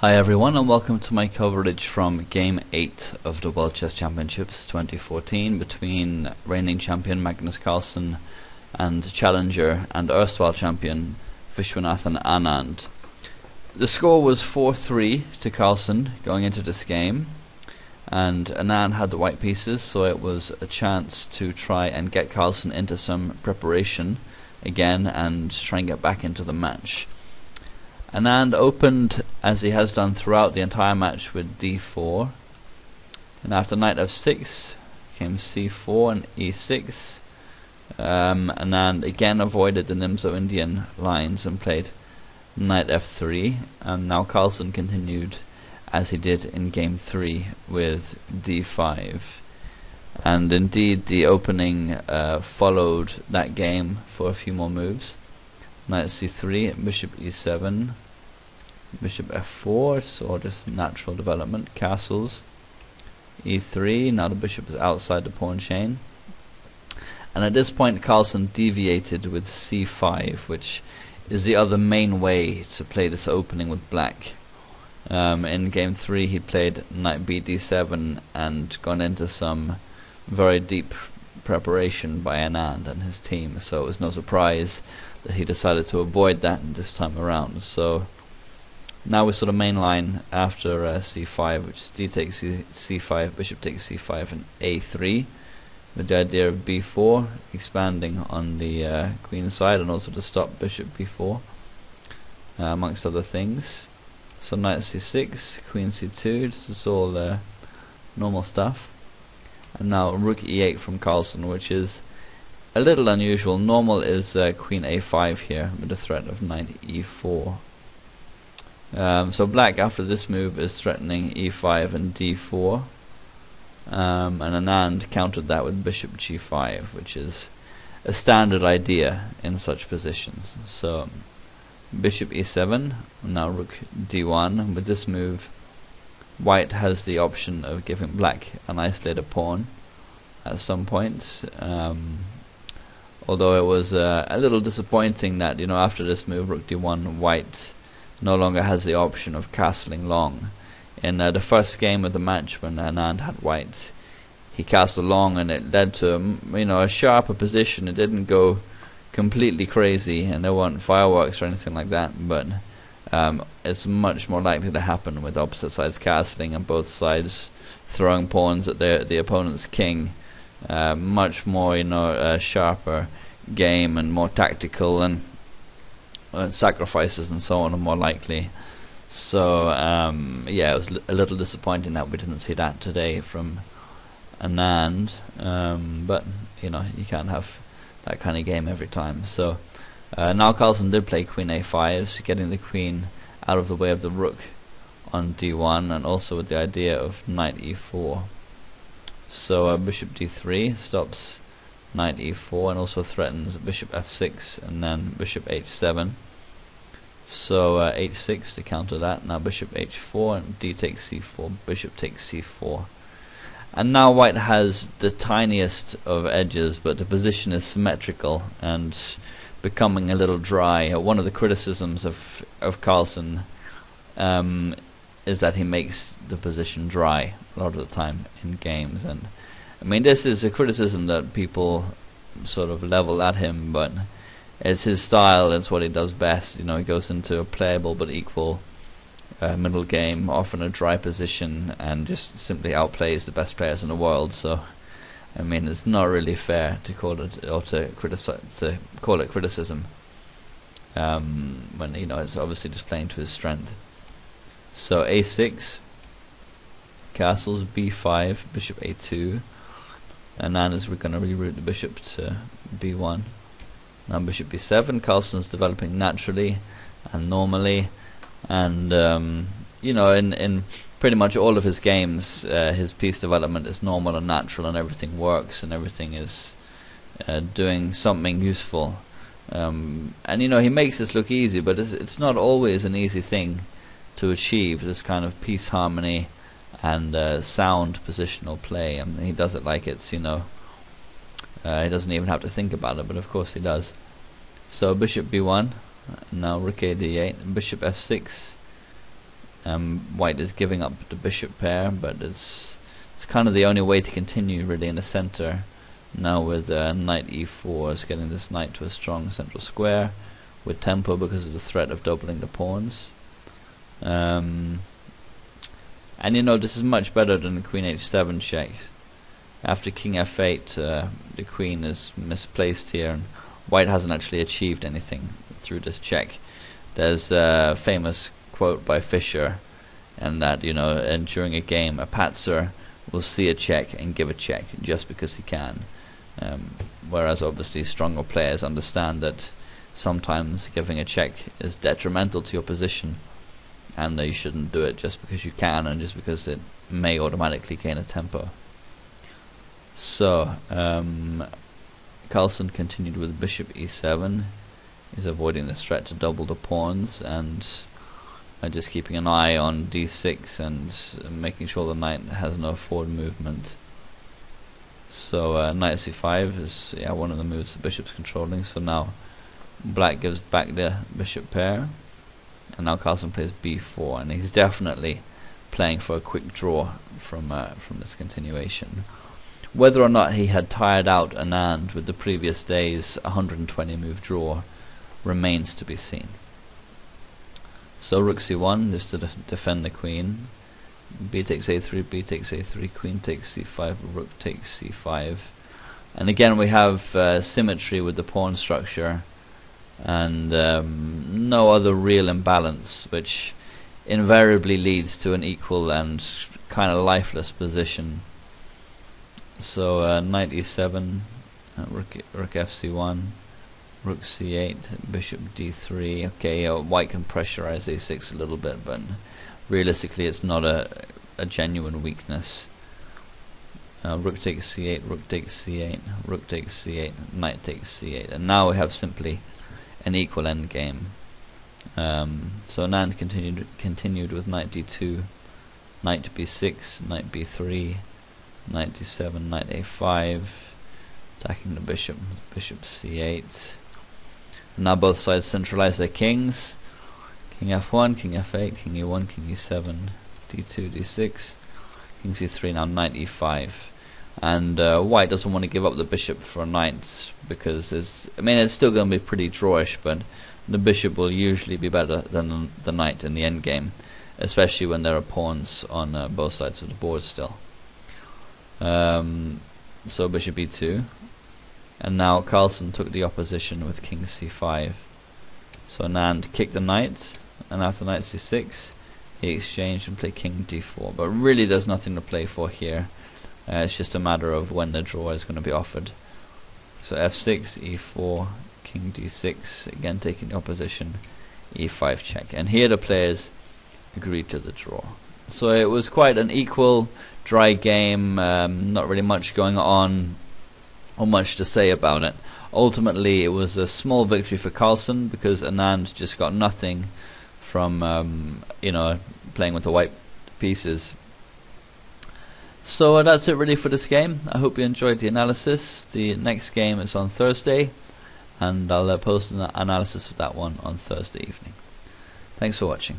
Hi everyone, and welcome to my coverage from Game 8 of the World Chess Championships 2014 between reigning champion Magnus Carlsen and challenger and erstwhile champion Viswanathan Anand. The score was 4-3 to Carlsen going into this game, and Anand had the white pieces, so it was a chance to try and get Carlsen into some preparation again and try and get back into the match. Anand opened, as he has done throughout the entire match, with d4, and after knight f6 came c4 and e6. Anand again avoided the Nimzo-Indian lines and played knight f3, and now Carlsen continued as he did in game 3 with d5, and indeed the opening followed that game for a few more moves. Knight c3, bishop e7, bishop f4, so just natural development, castles, e3, now the bishop is outside the pawn chain, and at this point Carlsen deviated with c5, which is the other main way to play this opening with black. In game 3 he played knight b d7 and gone into some very deep preparation by Anand and his team, so it was no surprise that he decided to avoid that this time around. So now we saw the main line after c5, which is d takes c5, bishop takes c5 and a3, with the idea of b4 expanding on the queen side and also to stop bishop b4 amongst other things. So knight c6, queen c2, this is all normal stuff. And now rook e8 from Carlsen, which is a little unusual. Normal is queen a5 here with the threat of knight e4. So black after this move is threatening e5 and d4, and Anand countered that with bishop g5, which is a standard idea in such positions. So bishop e7, now rook d1. With this move white has the option of giving black an isolated pawn at some points, although it was a little disappointing that, after this move, rook d1, white no longer has the option of castling long. In the first game of the match, when Anand had white, he castled long, and it led to a sharper position. It didn't go completely crazy, and there weren't fireworks or anything like that, but it's much more likely to happen with opposite sides castling and both sides throwing pawns at the opponent's king. Much more, sharper game and more tactical, and sacrifices and so on are more likely. So yeah, it was a little disappointing that we didn't see that today from Anand, but you can't have that kind of game every time. So now Carlsen did play queen a5, getting the queen out of the way of the rook on d1, and also with the idea of knight e4. So bishop d3 stops knight e4 and also threatens bishop f6 and then bishop h7. So h6 to counter that. Now bishop h4 and d takes c4, bishop takes c4. And now white has the tiniest of edges, but the position is symmetrical and becoming a little dry. One of the criticisms of Carlsen is that he makes the position dry a lot of the time in games, and I mean this is a criticism that people sort of level at him, but it's his style, it's what he does best. He goes into a playable but equal middle game, often a dry position, and just simply outplays the best players in the world. So I mean it's not really fair to call it, or to call it criticism, when it's obviously just playing to his strength. So a6, castles, b5, bishop a2, and then we're going to reroute the bishop to b1. Now bishop b7, Carlsen's developing naturally and normally, and in pretty much all of his games, his piece development is normal and natural, and everything works and everything is doing something useful. And he makes this look easy, but it's not always an easy thing to achieve, this kind of piece harmony and sound positional play. I mean, he does it like it's, he doesn't even have to think about it, but of course he does. So bishop b1, now rook a d8, bishop f6, White is giving up the bishop pair, but it's kind of the only way to continue really in the center. Now with knight e4 is getting this knight to a strong central square with tempo because of the threat of doubling the pawns. And you know, this is much better than the queen h7 check. After king f8, the queen is misplaced here, and White hasn't actually achieved anything through this check. There's a famous quote by Fischer, and that, you know, and during a game, a patzer will see a check and give a check just because he can. Whereas obviously stronger players understand that sometimes giving a check is detrimental to your position, and that you shouldn't do it just because you can and just because it may automatically gain a tempo. So Carlsen continued with bishop e7. He's avoiding this threat to double the pawns, and just keeping an eye on d6 and making sure the knight has no forward movement. So knight c5 is one of the moves the bishop's controlling. So now black gives back the bishop pair, and now Carlsen plays b4, and he's definitely playing for a quick draw from this continuation. Whether or not he had tired out Anand with the previous day's 120 move draw remains to be seen. So rook c1 just to defend the queen. B takes a3, b takes a3, queen takes c5, rook takes c5. And again we have symmetry with the pawn structure, and no other real imbalance, which invariably leads to an equal and kind of lifeless position. So knight e7, rook fc1, rook c8, bishop d3. Okay, White can pressurize a6 a little bit, but realistically it's not a genuine weakness. Rook takes c8, rook takes c8, rook takes c8, knight takes c8, and now we have simply an equal endgame. So Anand continued with knight d2, knight b6, knight b3, knight d7, knight a5, attacking the bishop, bishop c8. And now both sides centralize their kings. King f1, king f8, king e1, king e7, d2, d6, king c3, now knight e5. And White doesn't want to give up the bishop for a knight, because it's still going to be pretty drawish, but the bishop will usually be better than the knight in the endgame, especially when there are pawns on both sides of the board still. So bishop e2, and now Carlsen took the opposition with king c5. So Anand kicked the knight, and after knight c6 he exchanged and played king d4, but really there's nothing to play for here. It's just a matter of when the draw is going to be offered. So f6, e4, king d6, again taking the opposition, e5 check, and here the players agreed to the draw. So it was quite an equal, dry game, not really much going on or much to say about it. Ultimately it was a small victory for Carlsen, because Anand just got nothing from playing with the white pieces. So that's it really for this game. I hope you enjoyed the analysis. The next game is on Thursday, and I'll post an analysis of that one on Thursday evening. Thanks for watching.